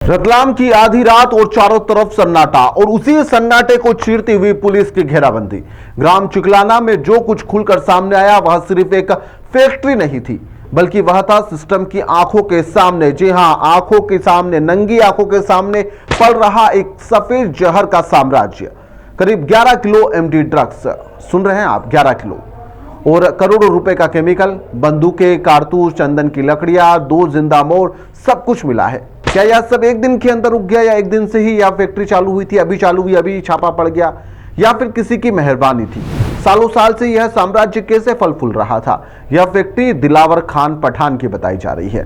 रतलाम की आधी रात और चारों तरफ सन्नाटा और उसी सन्नाटे को चीरती हुई पुलिस की घेराबंदी। ग्राम चिकलाना में जो कुछ खुलकर सामने आया वह सिर्फ एक फैक्ट्री नहीं थी, बल्कि वह था सिस्टम की आंखों के सामने, जी हां, आंखों के सामने, नंगी आंखों के सामने पल रहा एक सफेद जहर का साम्राज्य। करीब 11 किलो एमडी ड्रग्स, सुन रहे हैं आप, 11 किलो और करोड़ों रुपए का केमिकल, बंदूकें, कारतूस, चंदन की लकड़ियां, 2 जिंदा मोर, सब कुछ मिला है। क्या यह सब एक दिन के अंदर रुक गया, या एक दिन से ही यह फैक्ट्री चालू हुई थी, अभी चालू हुई, अभी छापा पड़ गया, या फिर किसी की मेहरबानी थी? सालों साल से यह साम्राज्य कैसे फल फूल रहा था? यह फैक्ट्री दिलावर खान पठान की बताई जा रही है,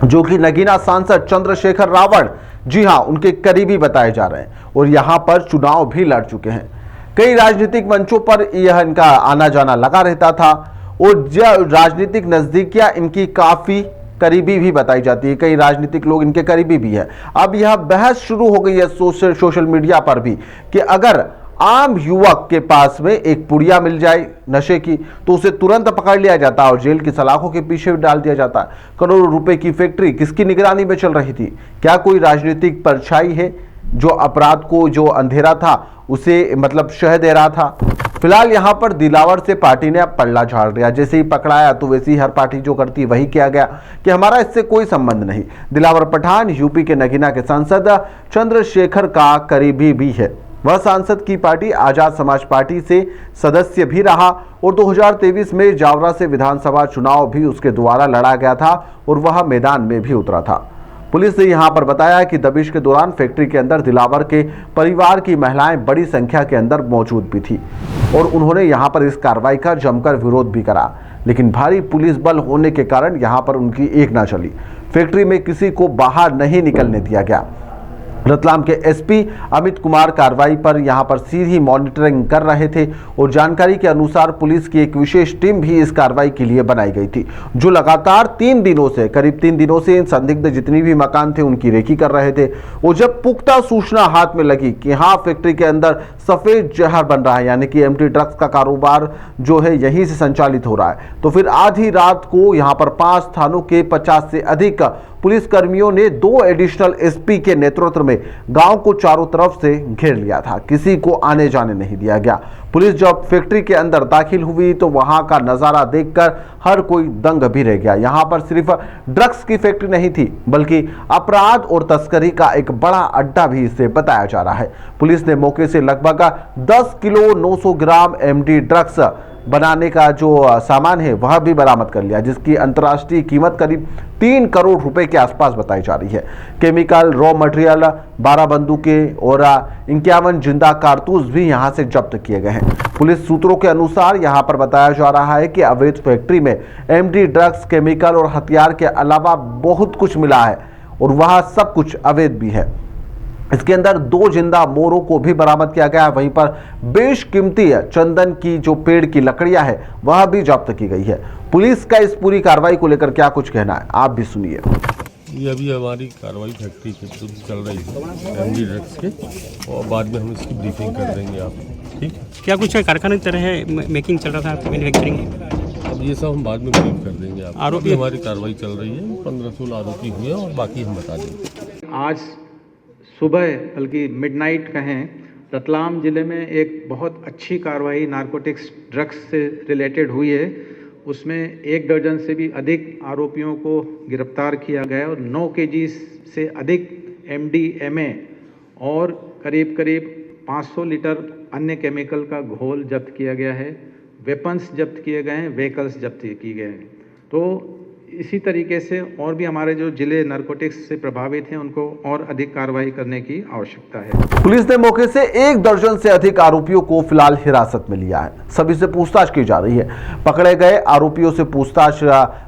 जो कि नगीना सांसद चंद्रशेखर रावण, जी हां, उनके करीबी बताए जा रहे हैं और यहां पर चुनाव भी लड़ चुके हैं। कई राजनीतिक मंचों पर यह इनका आना जाना लगा रहता था और राजनीतिक नजदीकियां इनकी काफी करीबी भी बताई जाती है, कई राजनीतिक लोग इनके करीबी भी है। अब यह बहस शुरू हो गई है सोशल मीडिया पर भी कि अगर आम युवक के पास में एक पुड़िया मिल जाए नशे की तो उसे तुरंत पकड़ लिया जाता और जेल की सलाखों के पीछे डाल दिया जाता। करोड़ों रुपए की फैक्ट्री किसकी निगरानी में चल रही थी? क्या कोई राजनीतिक परछाई है जो अपराध को, जो अंधेरा था उसे मतलब शह दे रहा था? फिलहाल यहां पर दिलावर से पार्टी ने अब पल्ला झाड़ दिया। जैसे ही पकड़ाया तो वैसे ही हर पार्टी जो करती वही किया गया कि हमारा इससे कोई संबंध नहीं। दिलावर पठान यूपी के नगीना के सांसद चंद्रशेखर का करीबी भी है। वह सांसद की पार्टी आजाद समाज पार्टी से सदस्य भी रहा और 2023 में जावरा से विधानसभा चुनाव भी उसके द्वारा लड़ा गया था और वह मैदान में भी उतरा था। पुलिस ने यहां पर बताया कि दबिश के दौरान फैक्ट्री के अंदर दिलावर के परिवार की महिलाएं बड़ी संख्या के अंदर मौजूद भी थी और उन्होंने यहां पर इस कार्रवाई का जमकर विरोध भी करा, लेकिन भारी पुलिस बल होने के कारण यहां पर उनकी एक ना चली। फैक्ट्री में किसी को बाहर नहीं निकलने दिया गया। रतलाम के एसपी अमित कुमार कार्रवाई पर यहां पर सीधी मॉनिटरिंग कर रहे थे और जानकारी के अनुसार पुलिस की एक विशेष टीम भी इस कार्रवाई के लिए बनाई गई थी, जो लगातार करीब 3 दिनों से इन संदिग्ध जितनी भी मकान थे उनकी रेकी कर रहे थे। और जब पुख्ता सूचना हाथ में लगी कि हाँ, फैक्ट्री के अंदर सफेद जहर बन रहा है, यानी कि एमडी ड्रग्स का कारोबार जो है यहीं से संचालित हो रहा है, तो फिर आधी रात को यहाँ पर 5 थानों के 50 से अधिक पुलिस कर्मियों ने 2 एडिशनल एसपी के नेतृत्व में गांव को चारों तरफ से घेर लिया था। किसी को आने जाने नहीं दिया गया। पुलिस जब फैक्ट्री के अंदर दाखिल हुई तो वहां का नजारा देखकर हर कोई दंग भी रह गया। यहां पर सिर्फ ड्रग्स की फैक्ट्री नहीं थी, बल्कि अपराध और तस्करी का एक बड़ा अड्डा भी इसे बताया जा रहा है। पुलिस ने मौके से लगभग 10 किलो 900 ग्राम एमडी ड्रग्स बनाने का जो सामान है वह भी बरामद कर लिया, जिसकी अंतर्राष्ट्रीय कीमत करीब 3 करोड़ रुपए के आसपास बताई जा रही है। केमिकल, रॉ मटेरियल, 12 बंदूकें और 51 जिंदा कारतूस भी यहां से जब्त किए गए हैं। पुलिस सूत्रों के अनुसार यहां पर बताया जा रहा है कि अवैध फैक्ट्री में एमडी ड्रग्स, केमिकल और हथियार के अलावा बहुत कुछ मिला है और वह सब कुछ अवैध भी है। इसके अंदर 2 जिंदा मोरों को भी बरामद किया गया है। वहीं पर बेशकीमती चंदन की जो पेड़ की लकड़ियां है वह भी जब्त की गई है। पुलिस का इस पूरी कार्रवाई को लेकर क्या कुछ कहना है, आप भी सुनिए। ये अभी हमारी कार्रवाई फैक्ट्री के विरुद्ध चल रही है एमडी ड्रग्स के, और बाद में हम इसकी ब्रीफिंग कर देंगे आपको, ठीक है? क्या कुछ कारखाने की तरह है मेकिंग चल रहा था, मैन्युफैक्चरिंग? अब ये सब हम बाद में ब्रीफ कर देंगे आपको। आरोपी हमारी कार्रवाई चल रही है, 15-16 आरोपी हुए और बाकी हम बता देंगे। आज सुबह, बल्कि मिडनाइट कहें, रतलाम ज़िले में एक बहुत अच्छी कार्रवाई नारकोटिक्स ड्रग्स से रिलेटेड हुई है। उसमें 1 दर्जन से भी अधिक आरोपियों को गिरफ्तार किया गया और 9 केजी से अधिक MDMA और करीब 500 लीटर अन्य केमिकल का घोल जब्त किया गया है। वेपन्स जब्त किए गए हैं, व्हीकल्स जब्त किए गए हैं। तो इसी तरीके से और भी हमारे जो जिले नारकोटिक्स से प्रभावित हैं उनको और अधिक कार्रवाई करने की आवश्यकता है। पुलिस ने मौके से 1 दर्जन से अधिक आरोपियों को फिलहाल हिरासत में लिया है। सभी से पूछताछ की जा रही है। पकड़े गए आरोपियों से पूछताछ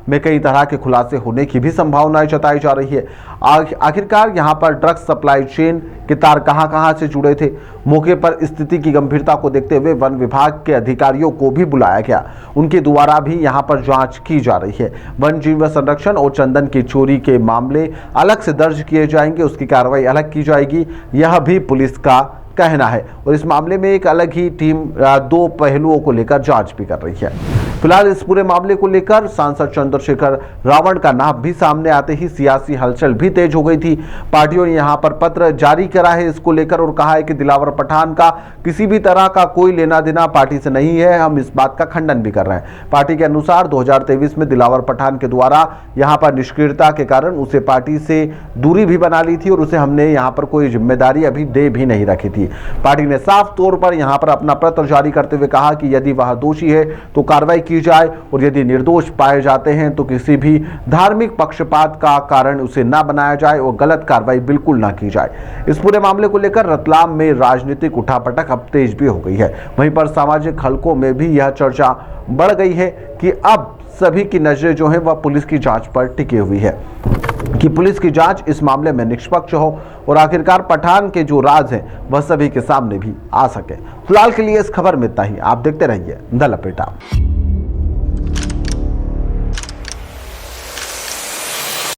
में कई तरह के खुलासे होने की भी संभावनाएं जताई जा रही है। आखिरकार यहां पर ड्रग्स सप्लाई चेन के तार कहां से जुड़े थे? मौके पर स्थिति की गंभीरता को देखते हुए वन विभाग के अधिकारियों को भी बुलाया गया। उनके द्वारा भी यहां पर जांच की जा रही है। वन जीव संरक्षण और चंदन की चोरी के मामले अलग से दर्ज किए जाएंगे, उसकी कार्रवाई अलग की जाएगी। यह भी पुलिस का कहना है और इस मामले में एक अलग ही टीम दो पहलुओं को लेकर जांच भी कर रही है। फिलहाल इस पूरे मामले को लेकर सांसद चंद्रशेखर रावण का नाम भी सामने आते ही सियासी हलचल भी तेज हो गई थी। पार्टियों ने यहां पर पत्र जारी करा है इसको लेकर और कहा है कि दिलावर पठान का किसी भी तरह का कोई लेना देना पार्टी से नहीं है। हम इस बात का खंडन भी कर रहे हैं। पार्टी के अनुसार 2023 में दिलावर पठान के द्वारा यहां पर निष्क्रियता के कारण उसे पार्टी से दूरी भी बना ली थी और उसे हमने यहां पर कोई जिम्मेदारी अभी दे भी नहीं रखी थी। पार्टी ने साफ तौर पर यहां पर अपना पत्र जारी करते हुए कहा कि यदि वह दोषी है तो कार्रवाई की जाए और यदि निर्दोष पाए जाते हैं तो किसी भी धार्मिक पक्षपात का कारण उसे ना बनाया जाए और गलत कार्रवाई बिल्कुल ना की जाए। इस पूरे मामले को लेकर रतलाम में राजनीतिक उठापटक अब तेज भी हो गई है। वहीं पर सामाजिक हलकों में भी यह चर्चा बढ़ गई है कि अब सभी की नजरें जो है वह पुलिस की जांच पर टिकी हुई है कि पुलिस की जांच इस मामले में निष्पक्ष हो और आखिरकार पठान के जो राज हैं वह सभी के सामने भी आ सके। फिलहाल के लिए इस खबर में इतना ही। आप देखते रहिए द लपेटा।